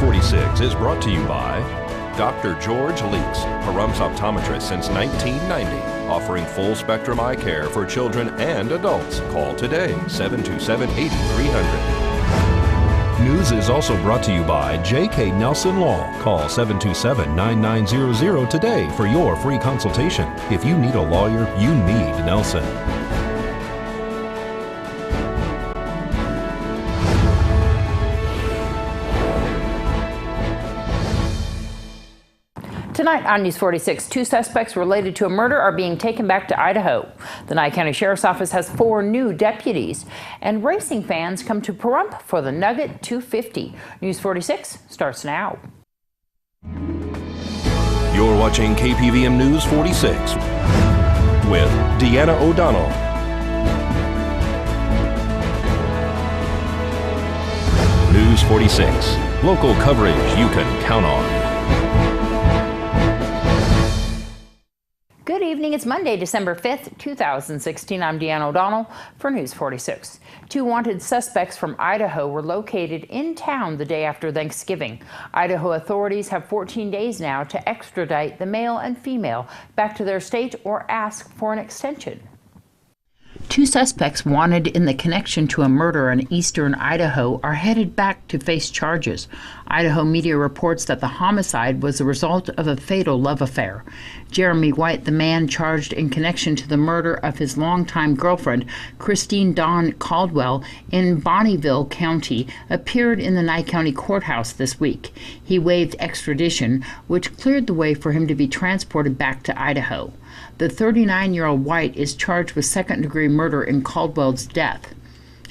46 is brought to you by Dr. George Leeks, Pahrump's optometrist since 1990, offering full-spectrum eye care for children and adults. Call today, 727-8300. News is also brought to you by J.K. Nelson Law. Call 727-9900 today for your free consultation. If you need a lawyer, you need Nelson. Tonight on News 46, 2 suspects related to a murder are being taken back to Idaho. The Nye County Sheriff's Office has 4 new deputies. And racing fans come to Pahrump for the Nugget 250. News 46 starts now. You're watching KPVM News 46 with Deanna O'Donnell. News 46, local coverage you can count on. Good evening. It's Monday, December 5th, 2016. I'm Deanna O'Donnell for News 46. 2 wanted suspects from Idaho were located in town the day after Thanksgiving. Idaho authorities have 14 days now to extradite the male and female back to their state or ask for an extension. 2 suspects wanted in the connection to a murder in eastern Idaho are headed back to face charges. Idaho media reports that the homicide was the result of a fatal love affair. Jeremy White, the man charged in connection to the murder of his longtime girlfriend, Christine Dawn Caldwell, in Bonneville County, appeared in the Nye County Courthouse this week. He waived extradition, which cleared the way for him to be transported back to Idaho. The 39-year-old White is charged with second-degree murder in Caldwell's death.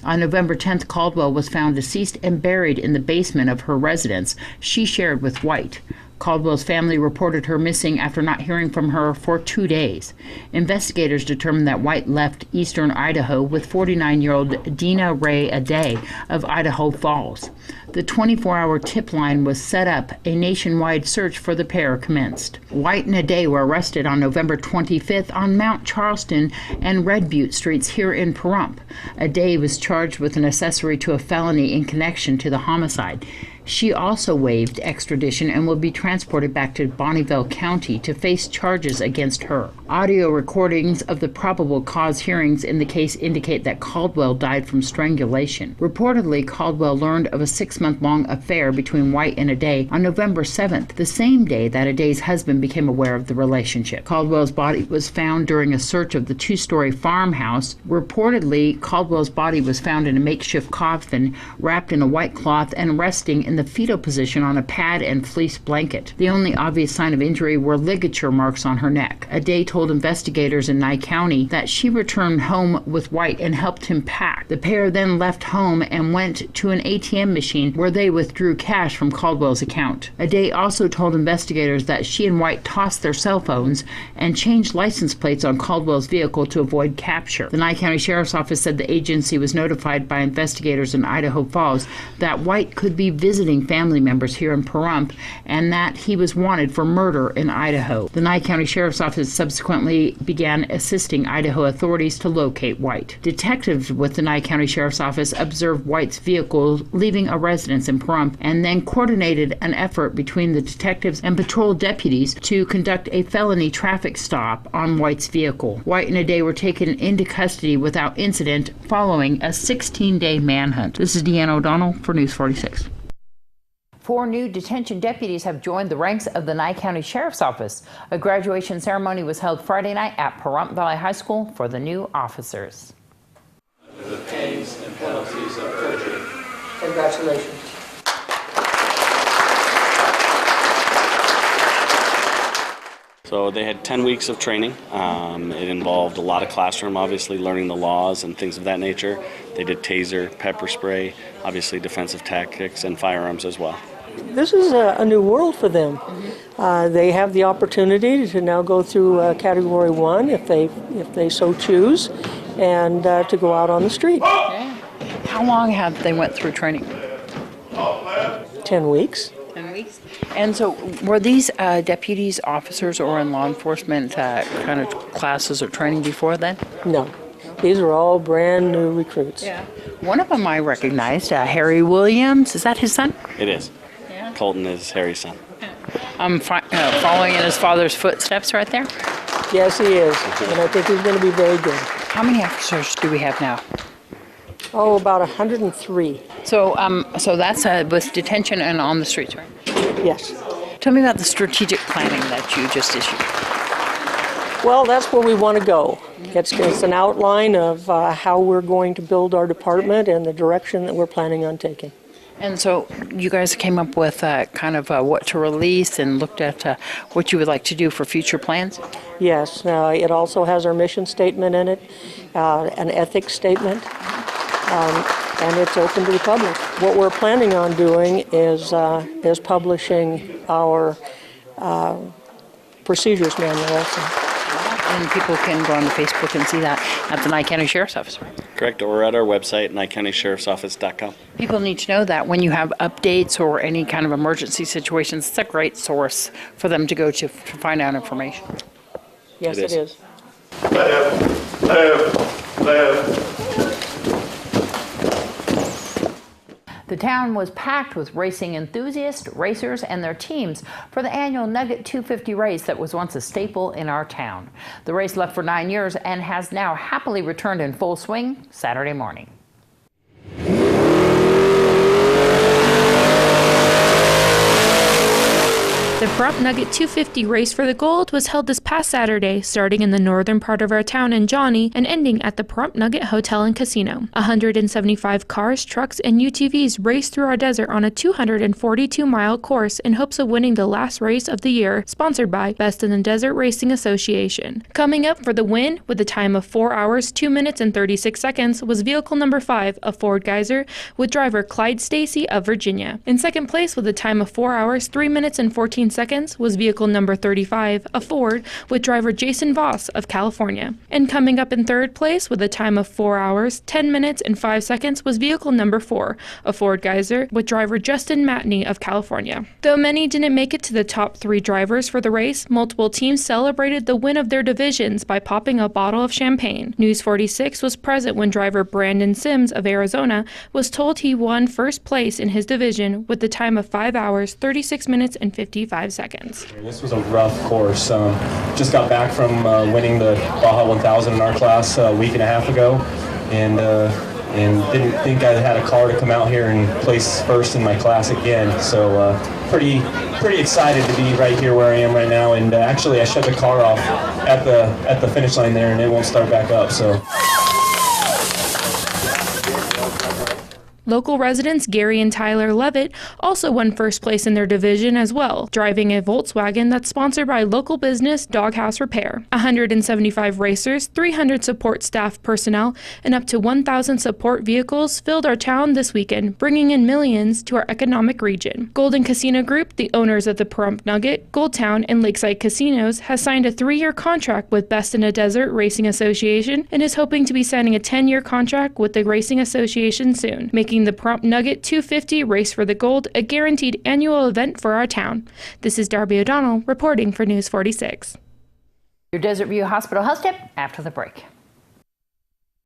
On November 10th, Caldwell was found deceased and buried in the basement of her residence she shared with White. Caldwell's family reported her missing after not hearing from her for 2 days. Investigators determined that White left eastern Idaho with 49-year-old Deanna Ray Ade of Idaho Falls. The 24-hour tip line was set up. A nationwide search for the pair commenced. White and Ade were arrested on November 25th on Mount Charleston and Red Butte Streets here in Pahrump. Ade was charged with an accessory to a felony in connection to the homicide. She also waived extradition and will be transported back to Bonneville County to face charges against her. Audio recordings of the probable cause hearings in the case indicate that Caldwell died from strangulation. Reportedly, Caldwell learned of a 6-month-long affair between White and Ade on November 7th, the same day that Ade's husband became aware of the relationship. Caldwell's body was found during a search of the 2-story farmhouse. Reportedly, Caldwell's body was found in a makeshift coffin, wrapped in a white cloth and resting in the fetal position on a pad and fleece blanket. The only obvious sign of injury were ligature marks on her neck. Ade told investigators in Nye County that she returned home with White and helped him pack. The pair then left home and went to an ATM machine where they withdrew cash from Caldwell's account. Ade also told investigators that she and White tossed their cell phones and changed license plates on Caldwell's vehicle to avoid capture. The Nye County Sheriff's Office said the agency was notified by investigators in Idaho Falls that White could be visiting family members here in Pahrump and that he was wanted for murder in Idaho. The Nye County Sheriff's Office subsequently began assisting Idaho authorities to locate White. Detectives with the Nye County Sheriff's Office observed White's vehicle leaving a residence in Pahrump and then coordinated an effort between the detectives and patrol deputies to conduct a felony traffic stop on White's vehicle. White and Ade were taken into custody without incident following a 16-day manhunt. This is Deanna O'Donnell for News 46. 4 new detention deputies have joined the ranks of the Nye County Sheriff's Office. A graduation ceremony was held Friday night at Pahrump Valley High School for the new officers. Under the pains and penalties of perjury. Congratulations. So they had 10 weeks of training. It involved a lot of classroom, obviously learning the laws and things of that nature. They did taser, pepper spray, obviously defensive tactics, and firearms as well. This is a new world for them. They have the opportunity to now go through Category 1 if they so choose, and to go out on the street. Okay. How long have they went through training? 10 weeks. 10 weeks. And so were these deputies, officers, or in law enforcement kind of classes or training before then? No. These are all brand new recruits. Yeah. One of them I recognized, Harry Williams. Is that his son? It is. Yeah. Colton is Harry's son. Following in his father's footsteps right there. Yes, he is, and I think he's going to be very good. How many officers do we have now? Oh, about 103. So that's with detention and on the streets, right? Yes. Tell me about the strategic planning that you just issued. Well, that's where we want to go. It's an outline of how we're going to build our department and the direction that we're planning on taking. And so you guys came up with kind of what to release and looked at what you would like to do for future plans? Yes. It also has our mission statement in it, an ethics statement, and it's open to the public. What we're planning on doing is publishing our procedures manual also. And people can go on to Facebook and see that at the Nye County Sheriff's Office. Correct, or at our website, NyeCountySheriff'sOffice.com. People need to know that when you have updates or any kind of emergency situations, it's a great source for them to go to find out information. Yes, it is. The town was packed with racing enthusiasts, racers, and their teams for the annual Nugget 250 race that was once a staple in our town. The race left for 9 years and has now happily returned in full swing Saturday morning. The Pahrump Nugget 250 Race for the Gold was held this past Saturday, starting in the northern part of our town in Johnny and ending at the Pahrump Nugget Hotel and Casino. 175 cars, trucks, and UTVs raced through our desert on a 242-mile course in hopes of winning the last race of the year, sponsored by Best in the Desert Racing Association. Coming up for the win, with a time of 4 hours, 2 minutes, and 36 seconds, was vehicle number 5, a Ford Geyser, with driver Clyde Stacy of Virginia. In second place, with a time of 4 hours, 3 minutes, and 14 seconds, was vehicle number 35, a Ford, with driver Jason Voss of California. And coming up in third place, with a time of 4 hours, 10 minutes, and 5 seconds, was vehicle number 4, a Ford Geyser, with driver Justin Matney of California. Though many didn't make it to the top 3 drivers for the race, multiple teams celebrated the win of their divisions by popping a bottle of champagne. News 46 was present when driver Brandon Sims of Arizona was told he won first place in his division with the time of 5 hours, 36 minutes, and 55 seconds. This was a rough course. Just got back from winning the Baja 1000 in our class a week and a half ago, and didn't think I had a car to come out here and place first in my class again. So pretty excited to be right here where I am right now. And actually, I shut the car off at the finish line there, and it won't start back up. So. Local residents Gary and Tyler Levitt also won first place in their division as well, driving a Volkswagen that's sponsored by local business Doghouse Repair. 175 racers, 300 support staff personnel, and up to 1,000 support vehicles filled our town this weekend, bringing in millions to our economic region. Golden Casino Group, the owners of the Pahrump Nugget, Goldtown, and Lakeside Casinos, has signed a 3-year contract with Best in the Desert Racing Association and is hoping to be signing a 10-year contract with the Racing Association soon, making the Pahrump Nugget 250 Race for the Gold a guaranteed annual event for our town. This is Darby O'Donnell reporting for News 46. Your Desert View Hospital Health Tip after the break.